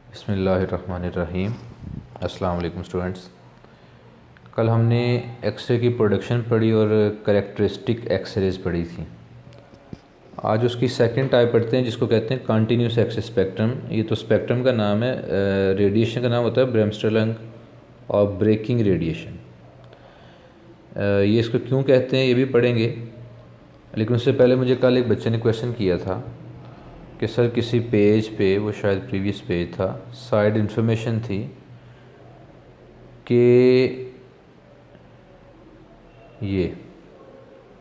बिस्मिल्लाहिर्रहमानिर्रहीम। अस्सलाम वालेकुम स्टूडेंट्स। कल हमने एक्सरे की प्रोडक्शन पढ़ी और करेक्टरिस्टिक एक्सरेज पढ़ी थी। आज उसकी सेकंड टाइप पढ़ते हैं जिसको कहते हैं कंटिन्यूस एक्स स्पेक्ट्रम। ये तो स्पेक्ट्रम का नाम है, रेडिएशन का नाम होता है ब्रेमस्टर्लंग और ब्रेकिंग रेडिएशन। ये इसको क्यों कहते हैं ये भी पढ़ेंगे, लेकिन उससे पहले मुझे कल एक बच्चे ने क्वेश्चन किया था कि सर किसी पेज पे, वो शायद प्रीवियस पेज था, साइड इन्फॉर्मेशन थी कि ये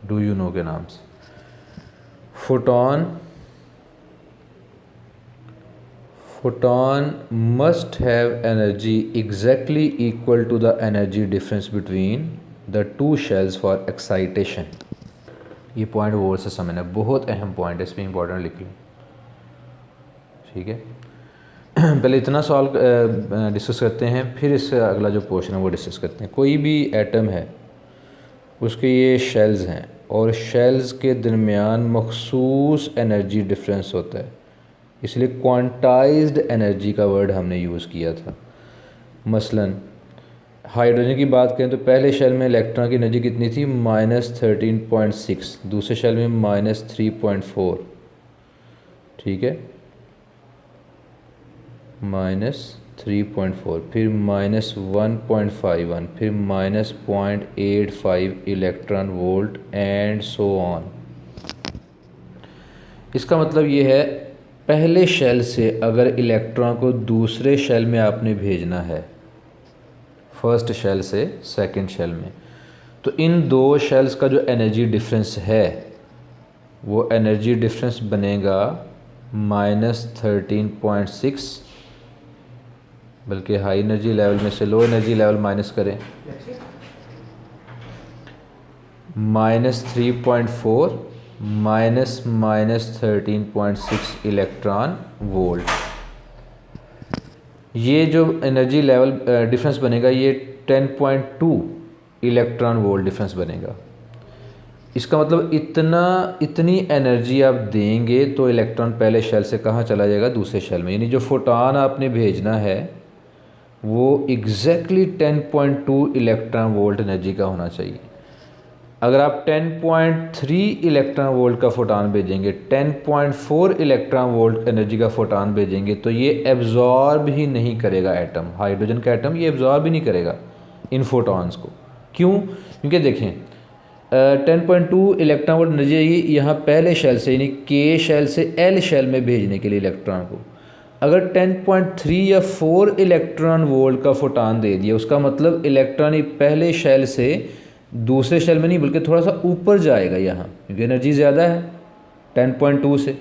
डू यू नो के नाम से photon must have energy exactly equal to the energy difference between the two shells for excitation. ये पॉइंट वो से समझना, बहुत अहम पॉइंट है, इसमें इंपॉर्टेंट लिख लो, ठीक है। पहले इतना सवाल डिस्कस करते हैं, फिर इससे अगला जो पोर्शन है वो डिस्कस करते हैं। कोई भी एटम है, उसके ये शेल्स हैं और शेल्स के दरमियान मखसूस एनर्जी डिफरेंस होता है, इसलिए क्वांटाइज्ड एनर्जी का वर्ड हमने यूज़ किया था। मसलन हाइड्रोजन की बात करें तो पहले शेल में इलेक्ट्रॉन की एनर्जी कितनी थी, -13.6, दूसरे शेल में -3.4, ठीक है, -3.4, फिर -1.51, फिर -0.85 electron volt and so on. इसका मतलब ये है, पहले शेल से अगर इलेक्ट्रॉन को दूसरे शेल में आपने भेजना है, फर्स्ट शेल से सेकंड शेल में, तो इन दो शेल्स का जो एनर्जी डिफरेंस है वो एनर्जी डिफरेंस बनेगा -13.6, बल्कि हाई एनर्जी लेवल में से लो एनर्जी लेवल माइनस करें, -3.4 -13.6 इलेक्ट्रॉन वोल्ट। ये जो एनर्जी लेवल डिफरेंस बनेगा ये 10.2 इलेक्ट्रॉन वोल्ट डिफरेंस बनेगा। इसका मतलब इतनी एनर्जी आप देंगे तो इलेक्ट्रॉन पहले शेल से कहाँ चला जाएगा, दूसरे शेल में। यानी जो फोटॉन आपने भेजना है वो एग्जैक्टली 10.2 इलेक्ट्रॉन वोल्ट एनर्जी का होना चाहिए। अगर आप 10.3 इलेक्ट्रॉन वोल्ट का फोटॉन भेजेंगे, 10.4 इलेक्ट्रॉन वोल्ट एनर्जी का फोटॉन भेजेंगे, तो ये एब्जॉर्ब ही नहीं करेगा एटम, हाइड्रोजन का एटम ये एब्जॉर्ब ही नहीं करेगा इन फोटॉन्स को। क्यों? क्योंकि देखें 10.2 इलेक्ट्रॉन वोल्ट एनर्जी आएगी यहाँ पहले शेल से, यानी के शेल से एल शेल में भेजने के लिए इलेक्ट्रॉन को। अगर 10.3 या 4 इलेक्ट्रॉन वोल्ट का फोटॉन दे दिया, उसका मतलब इलेक्ट्रॉन पहले शेल से दूसरे शेल में नहीं बल्कि थोड़ा सा ऊपर जाएगा यहाँ, क्योंकि एनर्जी ज़्यादा है 10.2 से।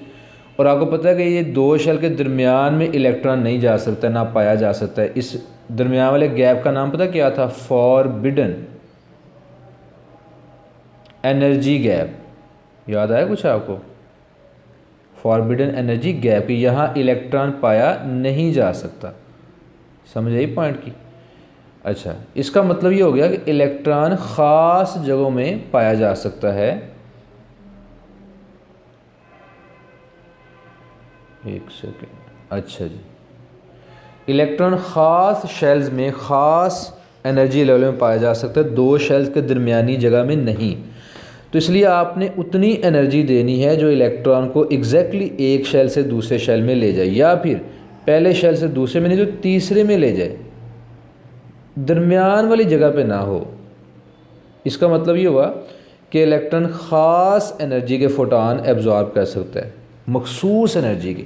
और आपको पता है कि ये दो शेल के दरमियान में इलेक्ट्रॉन नहीं जा सकता, ना पाया जा सकता है। इस दरमियान वाले गैप का नाम पता क्या था, फॉरबिडन एनर्जी गैप। याद आया कुछ आपको? फॉरबिडन एनर्जी गैप, यहाँ इलेक्ट्रॉन पाया नहीं जा सकता। समझ आई पॉइंट की? अच्छा, इसका मतलब ये हो गया कि इलेक्ट्रॉन ख़ास जगहों में पाया जा सकता है। एक सेकेंड, अच्छा जी, इलेक्ट्रॉन ख़ास शेल्स में ख़ास एनर्जी लेवल में पाया जा सकता है, दो शेल्स के दरमियानी जगह में नहीं। तो इसलिए आपने उतनी एनर्जी देनी है जो इलेक्ट्रॉन को एग्जैक्टली एक शेल से दूसरे शेल में ले जाए, या फिर पहले शेल से दूसरे में नहीं तो तीसरे में ले जाए, दरमियान वाली जगह पे ना हो। इसका मतलब ये हुआ कि इलेक्ट्रॉन ख़ास एनर्जी के फोटॉन एब्जॉर्ब कर सकता है, मखसूस एनर्जी के,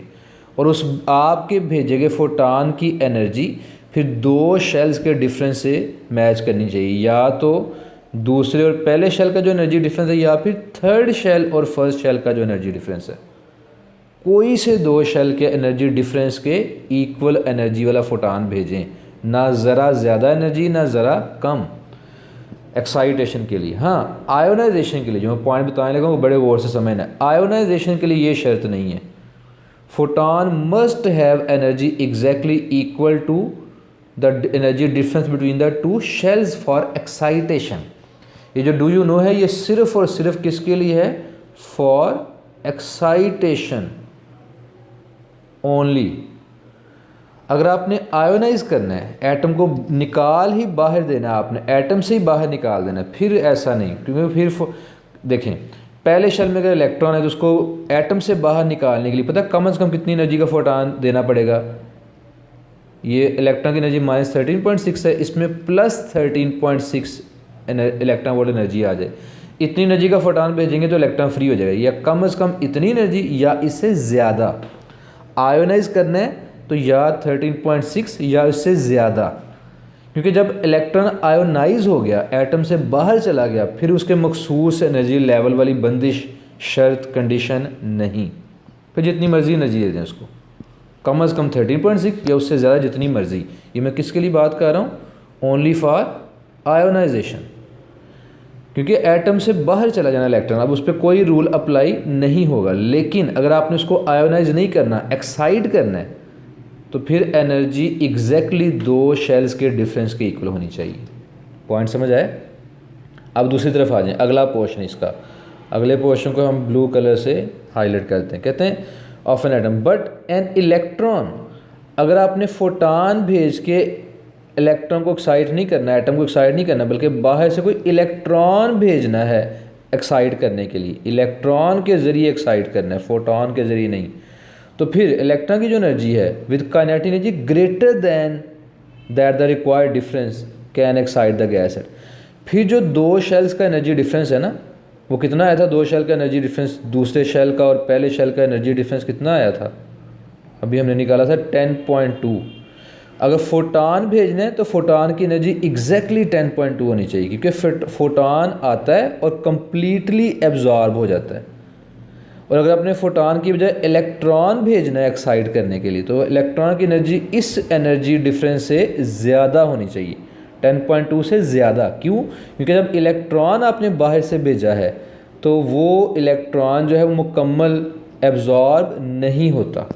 और उस आपके भेजे गए फोटॉन की एनर्जी फिर दो शेल्स के डिफरेंस से मैच करनी चाहिए, या तो दूसरे और पहले शेल का जो एनर्जी डिफरेंस है, या फिर थर्ड शेल और फर्स्ट शेल का जो एनर्जी डिफरेंस है। कोई से दो शेल के एनर्जी डिफरेंस के इक्वल एनर्जी वाला फोटॉन भेजें, ना ज़रा ज़्यादा एनर्जी ना ज़रा कम। एक्साइटेशन के लिए, हाँ, आयोनाइजेशन के लिए जो मैं पॉइंट बताने लगा वो बड़े गौर से समझना है। आयोनाइजेशन के लिए ये शर्त नहीं है, photon must have energy exactly equal to the energy difference between the two shells for excitation. ये जो डू यू नो है ये सिर्फ और सिर्फ किसके लिए है, फॉर एक्साइटेशन ओनली। अगर आपने आयोनाइज करना है, एटम को निकाल ही बाहर देना है, आपने एटम से ही बाहर निकाल देना है, फिर ऐसा नहीं, क्योंकि फिर देखें पहले शेल में अगर इलेक्ट्रॉन है तो उसको एटम से बाहर निकालने के लिए पता है कम से कम कितनी एनर्जी का फोटान देना पड़ेगा। ये इलेक्ट्रॉन की एनर्जी -13.6 है, इसमें +13.6 इलेक्ट्रॉन वोल्ट एनर्जी आ जाए, इतनी एनर्जी का फोटान भेजेंगे तो इलेक्ट्रॉन फ्री हो जाएगा, या कम से कम इतनी एनर्जी या इससे ज़्यादा। आयोनाइज करना है तो या 13.6 या इससे ज़्यादा, क्योंकि जब इलेक्ट्रॉन आयोनाइज हो गया, एटम से बाहर चला गया, फिर उसके मखसूस एनर्जी लेवल वाली बंदिश, शर्त, कंडीशन नहीं, फिर जितनी मर्ज़ी एनर्जी दे दें उसको, कम से कम 13.6 या उससे ज़्यादा जितनी मर्ज़ी। ये मैं किसके लिए बात कर रहा हूँ? ओनली फॉर आयोनाइजेशन, क्योंकि एटम से बाहर चला जाना इलेक्ट्रॉन, अब उस पर कोई रूल अप्लाई नहीं होगा। लेकिन अगर आपने उसको आयोनाइज नहीं करना, एक्साइट करना है, तो फिर एनर्जी एग्जैक्टली 2 शेल्स के डिफरेंस के इक्वल होनी चाहिए। पॉइंट समझ आए? अब दूसरी तरफ आ जाएं, अगला पोर्शन इसका, अगले पोर्शन को हम ब्लू कलर से हाईलाइट करते हैं। कहते हैं of an atom but an electron, अगर आपने फोटान भेज के इलेक्ट्रॉन को एक्साइट नहीं करना, एटम को एक्साइट नहीं करना, बल्कि बाहर से कोई इलेक्ट्रॉन भेजना है एक्साइट करने के लिए, इलेक्ट्रॉन के ज़रिए एक्साइट करना है, फोटोन के ज़रिए नहीं, तो फिर इलेक्ट्रॉन की जो एनर्जी है with kinetic energy greater than that the required difference can excite the gas at. फिर जो 2 शेल्स का एनर्जी डिफरेंस है ना, वो कितना आया था? 2 शेल का एनर्जी डिफरेंस, दूसरे शेल का और पहले शेल का एनर्जी डिफरेंस कितना आया था? अभी हमने निकाला था 10.2। अगर फोटान भेजना है तो फोटान की एनर्जी एग्जैक्टली 10.2 होनी चाहिए, क्योंकि फोटान आता है और कंप्लीटली एब्जॉर्ब हो जाता है। और अगर अपने फोटान की बजाय इलेक्ट्रॉन भेजना है एक्साइट करने के लिए, तो इलेक्ट्रॉन की एनर्जी इस एनर्जी डिफरेंस से ज़्यादा होनी चाहिए, 10.2 से ज़्यादा। क्यों? क्योंकि जब इलेक्ट्रॉन आपने बाहर से भेजा है तो वो इलेक्ट्रॉन जो है वो मुकम्मल एब्जॉर्ब नहीं होता।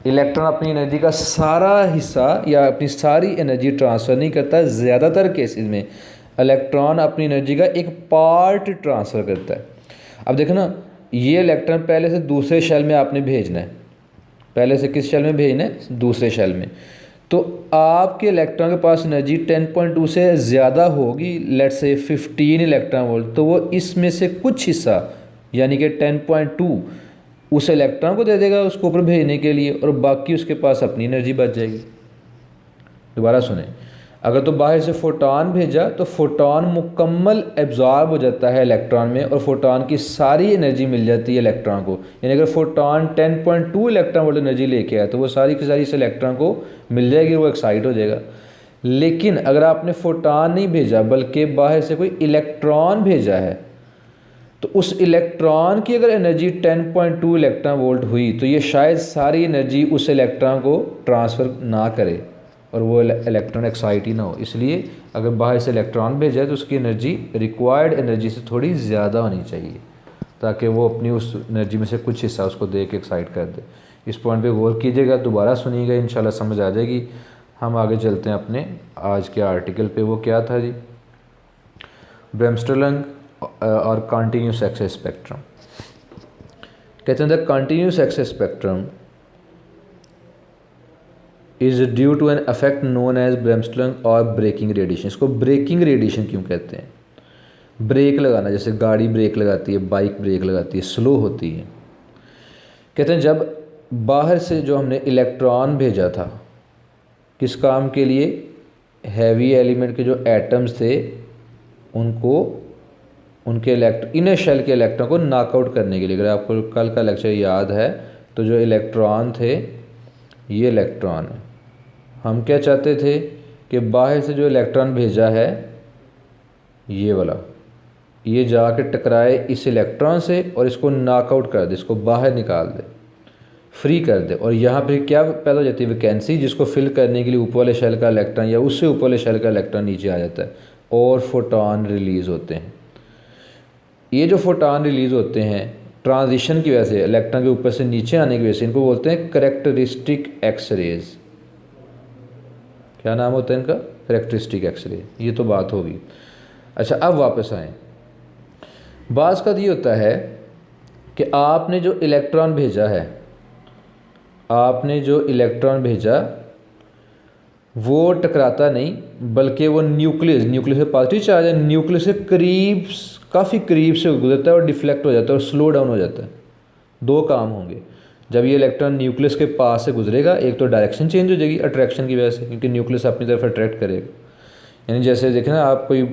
इलेक्ट्रॉन अपनी एनर्जी का सारा हिस्सा या अपनी सारी एनर्जी ट्रांसफ़र नहीं करता। ज़्यादातर केसेस में इलेक्ट्रॉन अपनी एनर्जी का एक पार्ट ट्रांसफ़र करता है। अब देखो ना, ये इलेक्ट्रॉन पहले से दूसरे शेल में आपने भेजना है, पहले से किस शेल में भेजना है? दूसरे शेल में। तो आपके इलेक्ट्रॉन के पास एनर्जी 10.2 से ज़्यादा होगी, लेट्स से 15 इलेक्ट्रॉन वोल्ट, तो वो इसमें से कुछ हिस्सा यानी कि 10.2 उस इलेक्ट्रॉन को दे देगा उसको ऊपर भेजने के लिए, और बाकी उसके पास अपनी एनर्जी बच जाएगी। दोबारा सुने, अगर तो बाहर से फोटान भेजा तो फोटान मुकम्मल एब्जॉर्ब हो जाता है इलेक्ट्रॉन में, और फोटान की सारी एनर्जी मिल जाती है इलेक्ट्रॉन को। यानी अगर फोटान 10.2 इलेक्ट्रॉन वोल्ट एनर्जी लेके आया तो वो सारी की सारी इस इलेक्ट्रॉन को मिल जाएगी, वो एक्साइट हो जाएगा। लेकिन अगर आपने फोटान नहीं भेजा बल्कि बाहर से कोई इलेक्ट्रॉन भेजा है, तो उस इलेक्ट्रॉन की अगर एनर्जी 10.2 इलेक्ट्रॉन वोल्ट हुई तो ये शायद सारी एनर्जी उस इलेक्ट्रॉन को ट्रांसफ़र ना करे और वो इलेक्ट्रॉन एक्साइट ही ना हो। इसलिए अगर बाहर से इलेक्ट्रॉन भेजा तो उसकी एनर्जी रिक्वायर्ड एनर्जी से थोड़ी ज़्यादा होनी चाहिए, ताकि वो अपनी उस एनर्जी में से कुछ हिस्सा उसको दे के एक्साइट कर दे। इस पॉइंट पे गौर कीजिएगा, दोबारा सुनिएगा, इंशाल्लाह समझ आ जाएगी। हम आगे चलते हैं अपने आज के आर्टिकल पे। वो क्या था जी? ब्रेमस्टर्लंग और कंटिन्यूस एक्सेस स्पेक्ट्रम। कहते हैं the continuous access spectrum is due to an effect known as bremsstrahlung और ब्रेकिंग रेडिएशन। इसको ब्रेकिंग रेडिएशन क्यों कहते हैं? ब्रेक लगाना, जैसे गाड़ी ब्रेक लगाती है, बाइक ब्रेक लगाती है, स्लो होती है। कहते हैं जब बाहर से जो हमने इलेक्ट्रॉन भेजा था, किस काम के लिए? हैवी एलिमेंट के जो एटम्स थे उनको, उनके इनर शेल के इलेक्ट्रॉन को नॉकआउट करने के लिए। अगर आपको कल का लेक्चर याद है तो जो इलेक्ट्रॉन थे, ये इलेक्ट्रॉन है, हम क्या चाहते थे कि बाहर से जो इलेक्ट्रॉन भेजा है ये वाला, ये जाके टकराए इस इलेक्ट्रॉन से और इसको नॉकआउट कर दे, इसको बाहर निकाल दे, फ्री कर दे। और यहाँ पर क्या पैदा हो जाती है? वैकेंसी, जिसको फिल करने के लिए ऊपर वाले शेल का इलेक्ट्रॉन या उससे ऊपर वाले शेल का इलेक्ट्रॉन नीचे आ जाता है और फोटॉन रिलीज़ होते हैं। ये जो फोटॉन रिलीज़ होते हैं ट्रांजिशन की वजह से, इलेक्ट्रॉन के ऊपर से नीचे आने की वजह से, इनको बोलते हैं करैक्टरिस्टिक एक्सरेज। क्या नाम होता है इनका? Characteristic X ray. ये तो बात होगी। अच्छा, अब वापस आएँ। बाज़ का ये होता है कि आपने जो इलेक्ट्रॉन भेजा है, आपने जो इलेक्ट्रॉन भेजा वो टकराता नहीं, बल्कि वो न्यूक्लियस पे पॉजिटिव चार्ज है, न्यूक्लियस से करीब, काफ़ी करीब से गुजरता है और डिफ्लेक्ट हो जाता है और स्लो डाउन हो जाता है। दो काम होंगे जब ये इलेक्ट्रॉन न्यूक्लियस के पास से गुजरेगा। एक तो डायरेक्शन चेंज हो जाएगी अट्रैक्शन की वजह से, क्योंकि न्यूक्लियस अपनी तरफ अट्रैक्ट करेगा। यानी जैसे देखें ना, आप कोई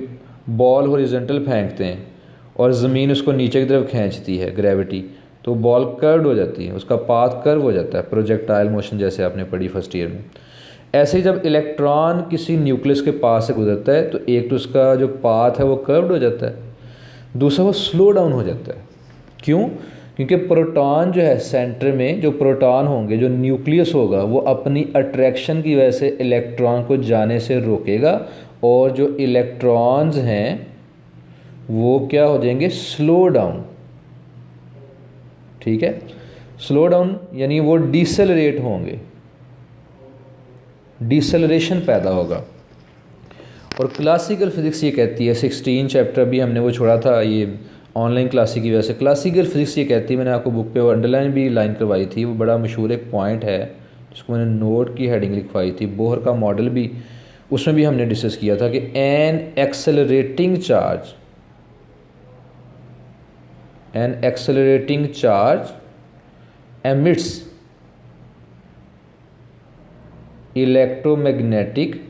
बॉल हॉरिजॉन्टल फेंकते हैं और ज़मीन उसको नीचे की तरफ खींचती है ग्रेविटी, तो बॉल कर्व्ड हो जाती है, उसका पाथ कर्व हो जाता है, प्रोजेक्टाइल मोशन जैसे आपने पढ़ी फर्स्ट ईयर में। ऐसे ही जब इलेक्ट्रॉन किसी न्यूक्लियस के पास से गुजरता है तो एक तो उसका जो पाथ है वो कर्व्ड हो जाता है, दूसरा वो स्लो डाउन हो जाता है। क्यों? क्योंकि प्रोटॉन जो है सेंटर में, जो प्रोटॉन होंगे, जो न्यूक्लियस होगा, वो अपनी अट्रैक्शन की वजह से इलेक्ट्रॉन को जाने से रोकेगा, और जो इलेक्ट्रॉन्स हैं वो क्या हो जाएंगे? Slow down. ठीक है, स्लो डाउन यानी वो डिसेलरेट होंगे, डिसेलरेशन पैदा होगा। और क्लासिकल फिज़िक्स ये कहती है, 16 चैप्टर भी हमने वो छोड़ा था ये ऑनलाइन क्लासिक की वजह से। क्लासिकल फिज़िक्स ये कहती है, मैंने आपको बुक पे वो अंडरलाइन भी लाइन करवाई थी, वो बड़ा मशहूर एक पॉइंट है जिसको मैंने नोट की हेडिंग लिखवाई थी, बोहर का मॉडल भी, उसमें भी हमने डिस्कस किया था कि an accelerating charge emits electromagnetic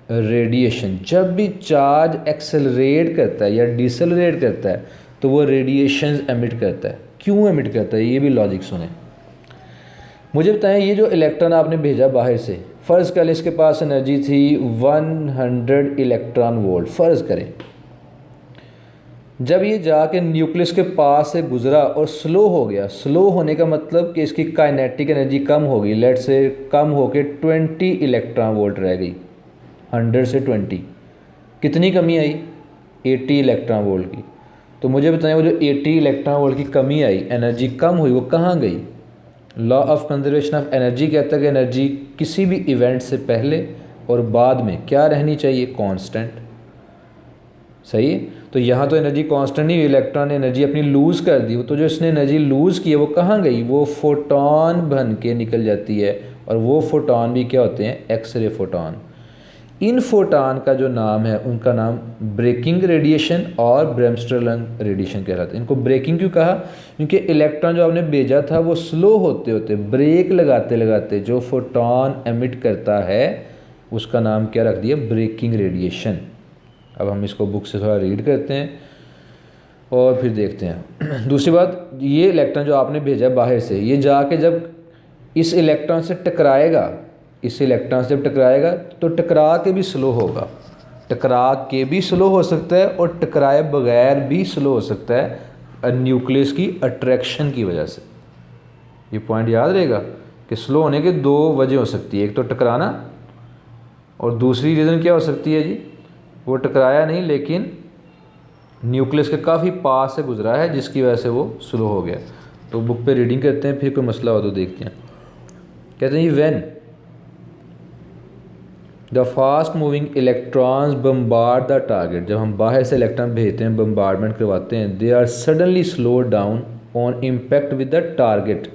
radiation. जब भी चार्ज एक्सेलरेट करता है या डिसेलरेट करता है तो वो रेडिएशंस एमिट करता है। क्यों एमिट करता है, ये भी लॉजिक सुने। मुझे बताएं, ये जो इलेक्ट्रॉन आपने भेजा बाहर से, फ़र्ज़ करें इसके पास एनर्जी थी 100 इलेक्ट्रॉन वोल्ट, फ़र्ज़ करें। जब ये जाके न्यूक्लियस के पास से गुजरा और स्लो हो गया, स्लो होने का मतलब कि इसकी काइनेटिक एनर्जी कम हो गई, लेट से कम होके 20 इलेक्ट्रॉन वोल्ट रह गई। 100 से 20 कितनी कमी आई? 80 इलेक्ट्रॉन वोल्ट की। तो मुझे बताएं, वो जो 80 इलेक्ट्रॉन वोल्ट की कमी आई, एनर्जी कम हुई, वो कहाँ गई? Law of conservation of energy कहता है कि एनर्जी किसी भी इवेंट से पहले और बाद में क्या रहनी चाहिए? कांस्टेंट। सही है, तो यहाँ तो एनर्जी कांस्टेंट नहीं हुई, इलेक्ट्रॉन ने एनर्जी अपनी लूज़ कर दी। तो जो इसने एनर्जी लूज़ की है वो कहाँ गई? वो फोटॉन बन के निकल जाती है, और वो फोटॉन भी क्या होते हैं? X ray photon. इन फोटॉन का जो नाम है, उनका नाम ब्रेकिंग रेडिएशन और ब्रेमस्टर्लंग रेडिएशन कहलाता है। इनको ब्रेकिंग क्यों कहा? क्योंकि इलेक्ट्रॉन जो आपने भेजा था वो स्लो होते होते, ब्रेक लगाते लगाते जो फोटॉन एमिट करता है, उसका नाम क्या रख दिया? Braking radiation. अब हम इसको बुक से थोड़ा रीड करते हैं और फिर देखते हैं। दूसरी बात, ये इलेक्ट्रॉन जो आपने भेजा बाहर से, ये जाके जब इस इलेक्ट्रॉन से टकराएगा, इस इलेक्ट्रॉन से जब टकराएगा तो टकरा के भी स्लो होगा, टकरा के भी स्लो हो सकता है और टकराए बगैर भी स्लो हो सकता है, न्यूक्लियस की अट्रैक्शन की वजह से। ये पॉइंट याद रहेगा कि स्लो होने के दो वजह हो सकती है, एक तो टकराना, और दूसरी रीज़न क्या हो सकती है जी? वो टकराया नहीं लेकिन न्यूक्लियस के काफ़ी पास से गुजरा है, जिसकी वजह से वो स्लो हो गया। तो बुक पे रीडिंग करते हैं, फिर कोई मसला हो तो देखते हैं। कहते हैं when the fast moving electrons bombard the target, जब हम बाहर से इलेक्ट्रॉन भेजते हैं, बम्बार्डमेंट करवाते हैं, they are suddenly slow down on impact with the target.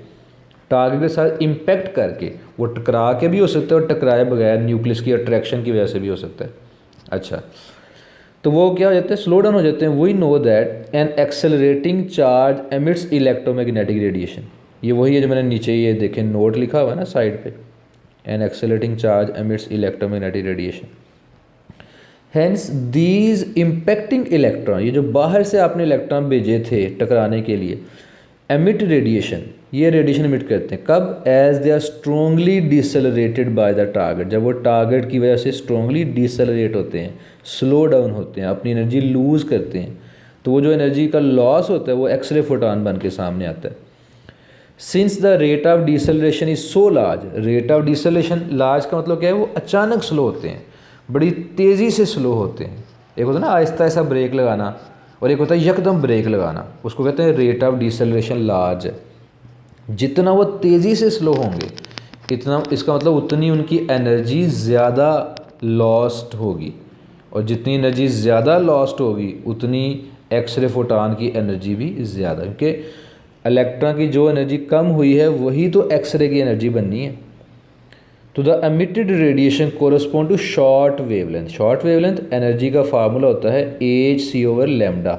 Target के साथ इम्पैक्ट करके, वो टकरा के भी हो सकता है और टकराए बगैर न्यूक्लियस की अट्रैक्शन की वजह से भी हो सकता है। अच्छा, तो वो क्या हो जाते हैं? स्लो डाउन हो जाते हैं। We know that an accelerating charge emits electromagnetic radiation. ये वही है जो मैंने नीचे ये देखें नोट लिखा हुआ है ना साइड पे, an accelerating charge emits electromagnetic radiation. Hence these impacting electron, ये जो बाहर से आपने इलेक्ट्रॉन भेजे थे टकराने के लिए, एमिट रेडिएशन, ये रेडिएशन एमिट करते हैं कब? As they are strongly decelerated by the target, जब वो टारगेट की वजह से स्ट्रोंगली डिसेलरेट होते हैं, स्लो डाउन होते हैं, अपनी एनर्जी लूज़ करते हैं, तो वो जो एनर्जी का लॉस होता है वो एक्सरे फोटॉन बन के सामने आता है। Since the rate of deceleration is so large, rate of deceleration large का मतलब क्या है? वो अचानक स्लो होते हैं, बड़ी तेज़ी से स्लो होते हैं। एक होता है ना आहिस्ता आहिस्ता ब्रेक लगाना, और एक होता है यकदम ब्रेक लगाना, उसको कहते हैं रेट ऑफ डिसेलरेशन लार्ज है। जितना वो तेज़ी से स्लो होंगे, इतना, इसका मतलब उतनी उनकी एनर्जी ज़्यादा लॉस्ट होगी, और जितनी एनर्जी ज़्यादा लॉस्ट होगी उतनी एक्सरे फोटॉन की एनर्जी भी ज़्यादा, क्योंकि इलेक्ट्रॉन की जो एनर्जी कम हुई है वही तो एक्सरे की एनर्जी बननी है। तो the emitted radiation correspond to short wavelength. Short wavelength energy का फार्मूला होता है hc/λ।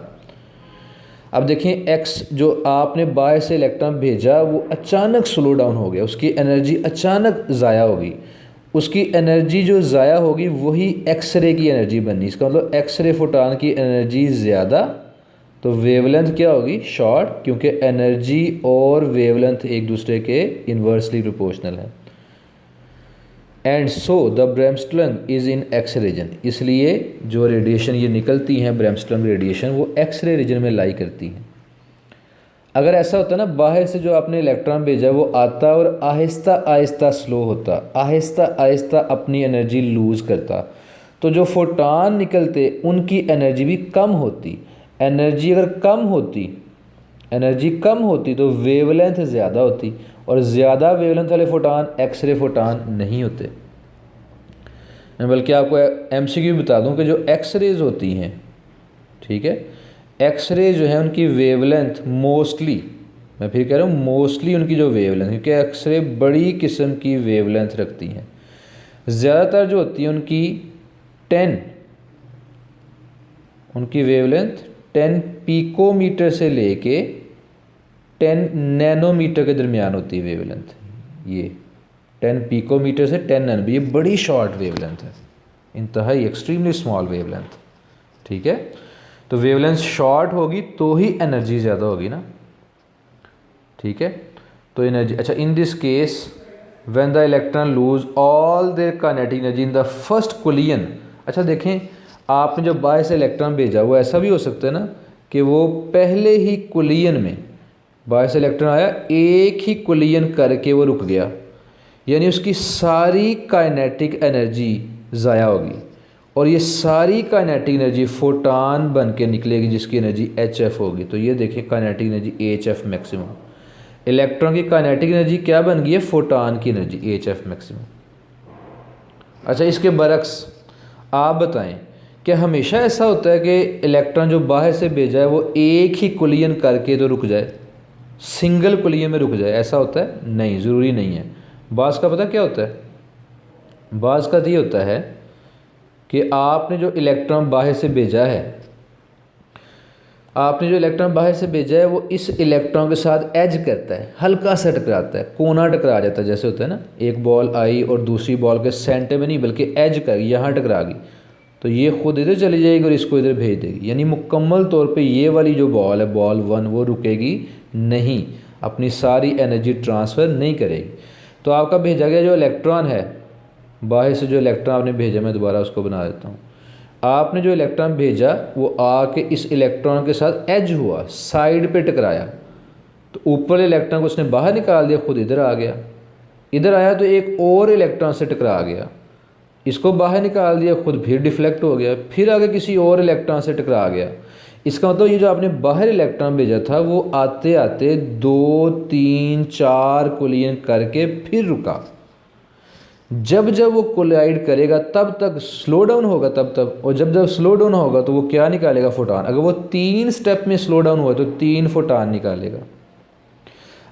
अब देखें एक्स जो आपने बाहर से इलेक्ट्रॉन भेजा वो अचानक स्लो डाउन हो गया, उसकी एनर्जी अचानक ज़ाया होगी। उसकी एनर्जी जो ज़ाया होगी वही एक्सरे की एनर्जी बननी। इसका मतलब एक्सरे फोटॉन की एनर्जी ज़्यादा, तो वेवलेंथ क्या होगी? शॉर्ट, क्योंकि एनर्जी और वेवलेंथ एक दूसरे के इन्वर्सली प्रोपोर्शनल है। And so the bremsstrahlung is in X region, इसलिए जो रेडिएशन ये निकलती हैं ब्रैमस्ट्रम रेडिएशन वो एक्सरे रीजन में लाई करती हैं। अगर ऐसा होता ना बाहर से जो आपने इलेक्ट्रॉन भेजा वो आता और आहिस्ता आहिस्ता स्लो होता, आहिस्ता आहिस्ता अपनी एनर्जी लूज़ करता, तो जो फोटॉन निकलते उनकी एनर्जी भी कम होती। एनर्जी अगर कम होती तो वेवलेंथ ज़्यादा होती, और ज़्यादा वेवलेंथ वाले फोटॉन एक्सरे फोटॉन नहीं होते। मैं बल्कि आपको एमसीक्यू बता दूं कि जो एक्सरेज होती हैं, ठीक है, एक्सरे जो है उनकी वेवलेंथ मोस्टली, मैं फिर कह रहा हूँ मोस्टली उनकी जो वेवलेंथ, क्योंकि एक्सरे बड़ी किस्म की वेवलेंथ रखती हैं, ज़्यादातर जो होती है उनकी वेवलेंथ 10 पिकोमीटर से लेके 10 नैनोमीटर के दरमियान होती है वेवलेंथ। ये 10 पिकोमीटर से 10 नैनो, ये बड़ी शॉर्ट वेवलेंथ है, इंतहाई एक्सट्रीमली स्मॉल वेवलेंथ, ठीक है। तो वेवलेंथ शॉर्ट होगी तो ही एनर्जी ज़्यादा होगी ना, ठीक है। तो एनर्जी, अच्छा, in this case when the electron lose all their kinetic energy in the first collision. अच्छा देखें, आपने जो बाहर से इलेक्ट्रॉन भेजा वो ऐसा भी हो सकता है ना कि वो पहले ही कोलिजन में बाहर से इलेक्ट्रॉन आया, एक ही कोलिजन करके वो रुक गया, यानी उसकी सारी काइनेटिक एनर्जी ज़ाया होगी, और ये सारी काइनेटिक एनर्जी फोटॉन बन के निकलेगी जिसकी एनर्जी HF होगी। तो ये देखिए kinetic energy HF maximum, electron की काइनेटिक एनर्जी क्या बन गई है? फोटॉन की एनर्जी HF मैक्सिमम। अच्छा, इसके बरक्स आप बताएं क्या हमेशा ऐसा होता है कि इलेक्ट्रॉन जो बाहर से भेजा है वो एक ही कोलिजन करके तो रुक जाए, सिंगल कोलिजन में रुक जाए? ऐसा होता है? नहीं, ज़रूरी नहीं है। बाज़ का पता क्या होता है? बाज़ का ये होता है कि आपने जो इलेक्ट्रॉन बाहर से भेजा है वो इस इलेक्ट्रॉन के साथ एज करता है, हल्का सा टकराता है, कोना टकरा जाता है, जैसे होता है ना, एक बॉल आई और दूसरी बॉल के सेंटर में नहीं बल्कि एज कर यहाँ टकरा गई, तो ये खुद इधर चली जाएगी और इसको इधर भेज देगी, यानी मुकम्मल तौर पे ये वाली जो बॉल है, बॉल 1, वो रुकेगी नहीं, अपनी सारी एनर्जी ट्रांसफ़र नहीं करेगी। तो आपका भेजा गया जो इलेक्ट्रॉन है, बाहर से जो इलेक्ट्रॉन आपने भेजा, मैं दोबारा उसको बना देता हूँ, आपने जो इलेक्ट्रॉन भेजा वो आके इस इलेक्ट्रॉन के साथ एज हुआ, साइड पे टकराया, तो ऊपर इलेक्ट्रॉन को उसने बाहर निकाल दिया, खुद इधर आ गया, इधर आया तो एक और इलेक्ट्रॉन से टकरा गया, इसको बाहर निकाल दिया, खुद फिर डिफ्लेक्ट हो गया, फिर आगे किसी और इलेक्ट्रॉन से टकरा गया। इसका मतलब ये जो आपने बाहर इलेक्ट्रॉन भेजा था वो आते आते 2, 3, 4 कोलिजन करके फिर रुका। जब जब वो कोलाइड करेगा तब तक स्लो डाउन होगा, तब और जब जब स्लो डाउन होगा तो वो क्या निकालेगा? फोटॉन। अगर वो 3 स्टेप में स्लो डाउन हुआ तो 3 फोटॉन निकालेगा।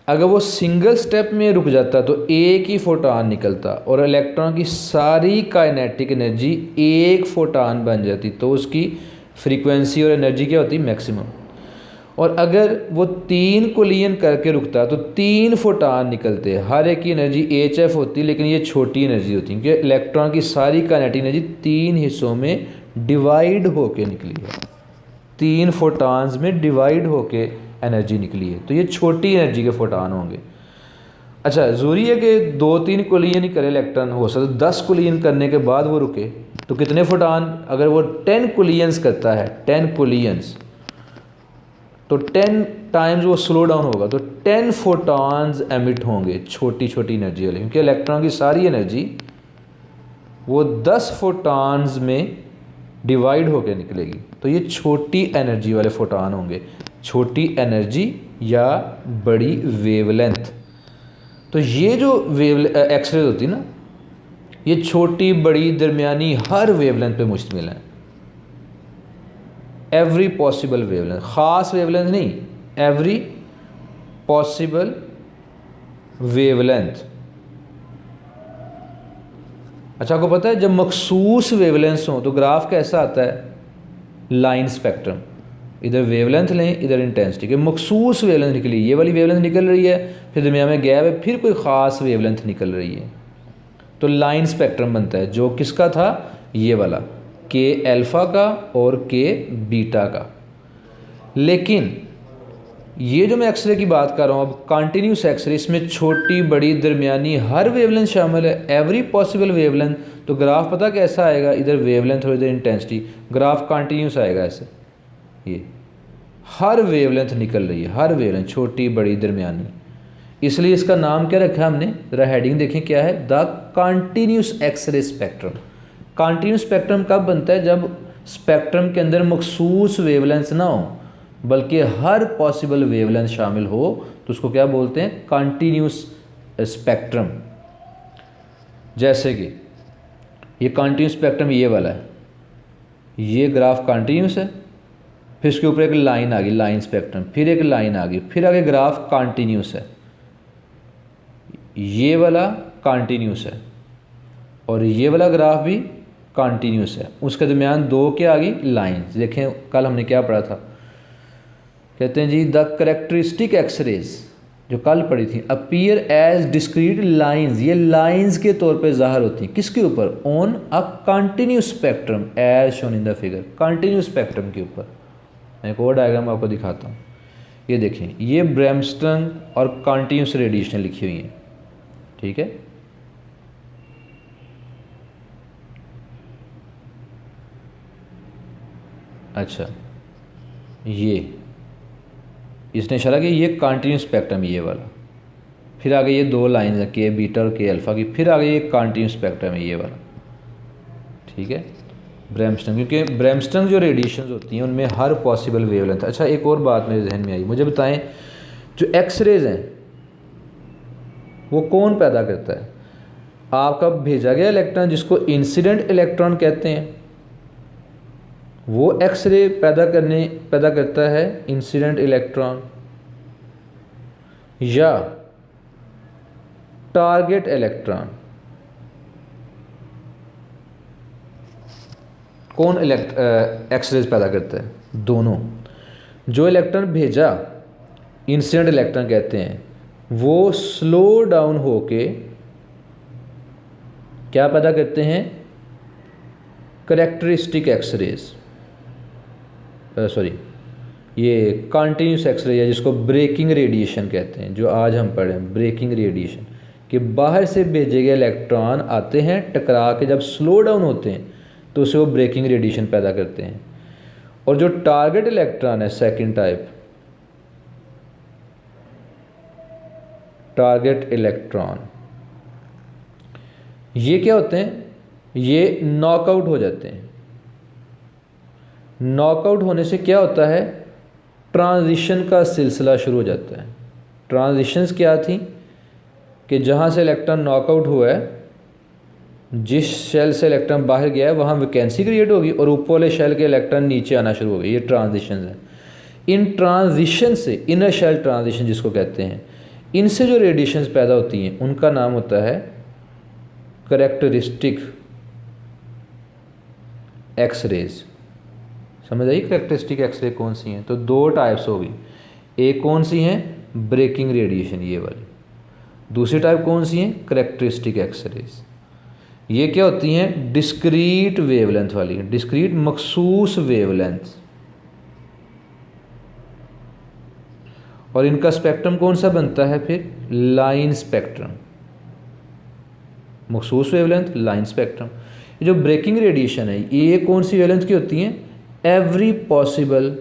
अगर वो सिंगल स्टेप में रुक जाता तो एक ही फोटॉन निकलता और इलेक्ट्रॉन की सारी काइनेटिक एनर्जी एक फोटॉन बन जाती, तो उसकी फ्रीक्वेंसी और एनर्जी क्या होती? मैक्सिमम। और अगर वो 3 कोलिजन करके रुकता तो 3 फोटॉन निकलते, हर एक की एनर्जी HF होती, लेकिन ये छोटी एनर्जी होती क्योंकि इलेक्ट्रॉन की सारी काइनेटिक एनर्जी 3 हिस्सों में डिवाइड होके निकली है, 3 फोटॉन्स में डिवाइड होके एनर्जी निकली है, तो ये छोटी एनर्जी के फोटॉन होंगे। अच्छा, ज़रूरी है कि 2-3 कोलिजन ही करे इलेक्ट्रॉन? हो सकता है 10 कोलिजन करने के बाद वो रुके, तो कितने फोटॉन? अगर वो 10 कोलिजन्स करता है, 10 कोलिजन्स, तो 10 टाइम्स वो स्लो डाउन होगा तो 10 फोटॉन्स एमिट होंगे, छोटी छोटी एनर्जी वाले, क्योंकि इलेक्ट्रॉन की सारी एनर्जी वो 10 फोटॉन्स में डिवाइड होकर निकलेगी, तो ये छोटी एनर्जी वाले फोटॉन होंगे, छोटी एनर्जी या बड़ी वेवलेंथ। तो ये जो एक्सरे होती है ना, ये छोटी, बड़ी, दरमियानी, हर वेवलेंथ पे मुश्तमिल है। एवरी पॉसिबल वेवलेंथ, ख़ास वेवलेंथ नहीं, एवरी पॉसिबल वेवलेंथ। अच्छा, आपको पता है जब मखसूस वेवलेंथ हो तो ग्राफ कैसा आता है? Line spectrum. इधर वेवलेंथ लें, इधर इंटेंसिटी, कि मखसूस वेवलेंथ निकली, ये वाली वेवलेंथ निकल रही है, फिर दरमियान में गैप है, फिर कोई ख़ास वेवलेंथ निकल रही है, तो लाइन स्पेक्ट्रम बनता है, जो किसका था? ये वाला, के अल्फ़ा का और के बीटा का। लेकिन ये जो मैं एक्सरे की बात कर रहा हूँ अब, कंटिन्यूस एक्सरे, इसमें छोटी बड़ी दरमियानी हर वेवलेंथ शामिल है, एवरी पॉसिबल वेवलेंथ। तो ग्राफ पता कैसा आएगा? इधर वेवलेंथ और इधर इंटेंसिटी, ग्राफ कंटिन्यूस आएगा ऐसे, ये हर वेवलेंथ निकल रही है, हर वेवलेंथ, छोटी बड़ी दरमियानी। इसलिए इसका नाम क्या रखा है हमने? ज़रा हेडिंग देखें क्या है? The continuous X ray spectrum. Continuous spectrum कब बनता है? जब स्पेक्ट्रम के अंदर मखसूस वेवलेंथ ना हो बल्कि हर पॉसिबल वेवलेंथ शामिल हो, तो उसको क्या बोलते हैं? Continuous spectrum. जैसे कि ये कंटिन्यूस स्पेक्ट्रम ये वाला है, ये ग्राफ कंटिन्यूस है, फिर इसके ऊपर एक लाइन आ गई, लाइन स्पेक्ट्रम, फिर एक लाइन आ गई, फिर आगे ग्राफ कंटिन्यूस है, ये वाला कंटिन्यूस है और ये वाला ग्राफ भी कंटिन्यूस है, उसके दरमियान दो क्या आ गई? लाइन्स। देखें कल हमने क्या पढ़ा था, कहते हैं जी द करेक्टरिस्टिक एक्सरेज, जो कल पढ़ी थी, अपीयर एज डिस्क्रीट लाइंस, ये लाइंस के तौर पे ज़ाहिर होती हैं, किसके ऊपर? On a continuous spectrum as shown in the figure, continuous spectrum के ऊपर। मैं एक और डायग्राम आपको दिखाता हूँ, ये देखें, ये ब्रैमस्टन और कंटिन्यूस रेडिएशन लिखी हुई है, ठीक है। अच्छा, ये इसने इशारा कि ये कंटिन्यूस स्पेक्ट्रम ये वाला, फिर आगे ये दो लाइन है, के बीटा और के अल्फ़ा की, फिर आगे ये कंटिन्यूस स्पेक्ट्रम है ये वाला, ठीक है। ब्रैमस्टन, क्योंकि ब्रैमस्टन जो रेडिएशन होती हैं उनमें हर पॉसिबल वेवलेंथ। अच्छा, एक और बात मेरे जहन में आई, मुझे बताएं जो एक्सरेज हैं वो कौन पैदा करता है? आपका भेजा गया इलेक्ट्रॉन, जिसको इंसिडेंट इलेक्ट्रॉन कहते हैं, वो एक्सरे पैदा करता है इंसिडेंट इलेक्ट्रॉन, या टारगेट इलेक्ट्रॉन? कौन एक्सरेज पैदा करता है? दोनों। जो इलेक्ट्रॉन भेजा, इंसिडेंट इलेक्ट्रॉन कहते हैं, वो स्लो डाउन होके क्या पैदा करते हैं? करेक्टरिस्टिक एक्सरेज, सॉरी, ये कंटिन्यूस एक्सरे, या जिसको ब्रेकिंग रेडिएशन कहते हैं, जो आज हम पढ़े हैं, ब्रेकिंग रेडिएशन, कि बाहर से भेजे गए इलेक्ट्रॉन आते हैं, टकरा के जब स्लो डाउन होते हैं तो उसे वो ब्रेकिंग रेडिएशन पैदा करते हैं। और जो टारगेट इलेक्ट्रॉन है, सेकंड टाइप, टारगेट इलेक्ट्रॉन, ये क्या होते हैं? ये नॉकआउट हो जाते हैं। नॉकआउट होने से क्या होता है? ट्रांजिशन का सिलसिला शुरू हो जाता है। ट्रांजिशंस क्या थी? कि जहाँ से इलेक्ट्रॉन नॉकआउट हुआ है, जिस शेल से इलेक्ट्रॉन बाहर गया है वहाँ वैकेंसी क्रिएट होगी और ऊपर वाले शेल के इलेक्ट्रॉन नीचे आना शुरू हो गए। ये ट्रांजिशंस हैं। इन ट्रांजिशन से, इनर शेल ट्रांजिशन जिसको कहते हैं, इनसे जो रेडिएशंस पैदा होती हैं उनका नाम होता है करेक्टरिस्टिक एक्सरेज। समझ आई करेक्टरिस्टिक एक्सरे कौन सी हैं? तो दो टाइप्स होगी, एक कौन सी हैं? ब्रेकिंग रेडिएशन ये वाली, दूसरी टाइप कौन सी है? Characteristic X rays. ये क्या होती हैं? डिस्क्रीट वेवलेंथ वाली, डिस्क्रीट मखसूस वेवलेंथ। और इनका स्पेक्ट्रम कौन सा बनता है फिर? Line spectrum. मखसूस वेवलेंथ, लाइन स्पेक्ट्रम। ये जो ब्रेकिंग रेडिएशन है ये कौन सी वेवलेंथ की होती हैं? Every possible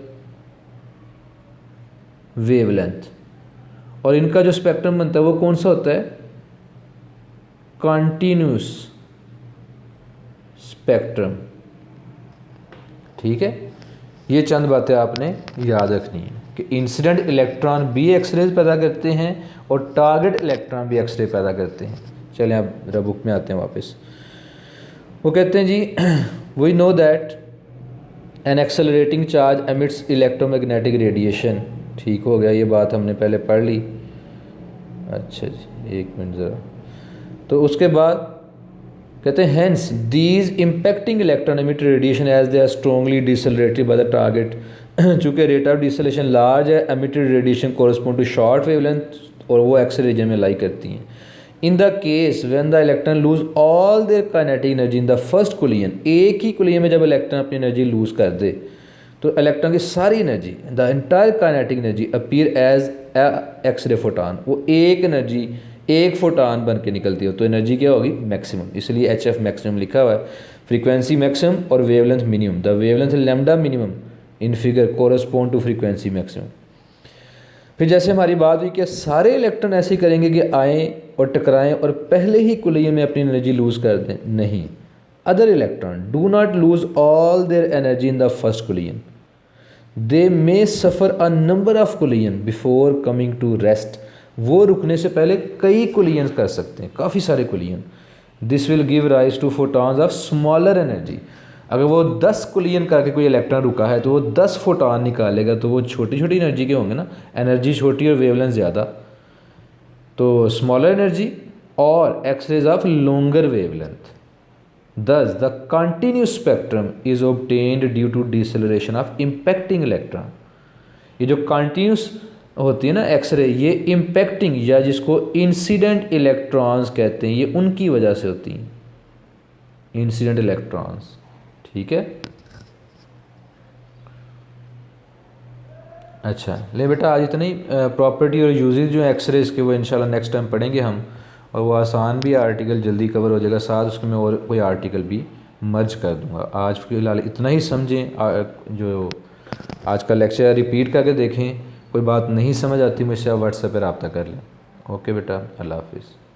wavelength. और इनका जो स्पेक्ट्रम बनता है वो कौन सा होता है? Continuous spectrum. ठीक है, ये चंद बातें आपने याद रखनी है कि इंसिडेंट इलेक्ट्रॉन भी एक्सरेज पैदा करते हैं और टारगेट इलेक्ट्रॉन भी एक्सरे पैदा करते हैं। चलें अब जरा बुक में आते हैं वापस। वो कहते हैं जी, we know that an accelerating charge emits electromagnetic radiation. ठीक हो गया, ये बात हमने पहले पढ़ ली। अच्छा जी, एक मिनट ज़रा। तो उसके बाद कहते हैं hence these impacting electron emit radiation as they are strongly decelerated by the target. चूँकि रेट ऑफ डिसलेशन लार्ज है, emitted radiation correspond to short wavelength और वो एक्स रीजन में लाई करती हैं। In the case when the electron lose all their kinetic energy in the first collision, एक ही collision में जब इलेक्ट्रॉन अपनी एनर्जी लूज कर दे तो इलेक्ट्रॉन की सारी energy the entire kinetic energy appear as X ray photon, वो एक एनर्जी एक फोटान बन के निकलती हो तो एनर्जी क्या होगी मैक्सिमम, इसलिए एच एफ मैक्सिमम लिखा हुआ है। फ्रीक्वेंसी मैक्सिमम और wavelength minimum, the wavelength lambda minimum in figure correspond to frequency maximum. फिर जैसे हमारी बात हुई कि सारे इलेक्ट्रॉन ऐसे करेंगे कि आएँ और टकराएं और पहले ही कोलिजन में अपनी एनर्जी लूज़ कर दें, नहीं। Other electron do not lose all their energy in the first collision, they may suffer a number of collision before coming to rest, वो रुकने से पहले कई कोलिजन कर सकते हैं, काफ़ी सारे collision. This will give rise to photons of smaller energy. अगर वो 10 कोलिजन करके कोई इलेक्ट्रॉन रुका है तो वो 10 फोटॉन निकालेगा, तो वो छोटी छोटी एनर्जी के होंगे ना, एनर्जी छोटी और वेवलेंथ ज़्यादा, तो स्मॉलर एनर्जी और X rays of longer wavelength. Thus the continuous spectrum is obtained due to deceleration of impacting electron. ये जो कंटिन्यूस होती है ना एक्सरे, ये इम्पैक्टिंग या जिसको इंसिडेंट इलेक्ट्रॉन्स कहते हैं, ये उनकी वजह से होती हैं, इंसिडेंट इलेक्ट्रॉन्स। ठीक है, अच्छा ले बेटा आज इतनी प्रॉपर्टी और यूजेज जो है एक्सरेज के वो इंशाल्लाह नेक्स्ट टाइम पढ़ेंगे हम, और वो आसान भी आर्टिकल जल्दी कवर हो जाएगा, साथ उसमें और कोई आर्टिकल भी मर्ज कर दूंगा। आज फिलहाल इतना ही समझें, जो आज का लेक्चर रिपीट करके देखें, कोई बात नहीं समझ आती मुझसे आप व्हाट्सएप पर रब्ता कर लें। ओके बेटा, अल्लाह हाफिज़।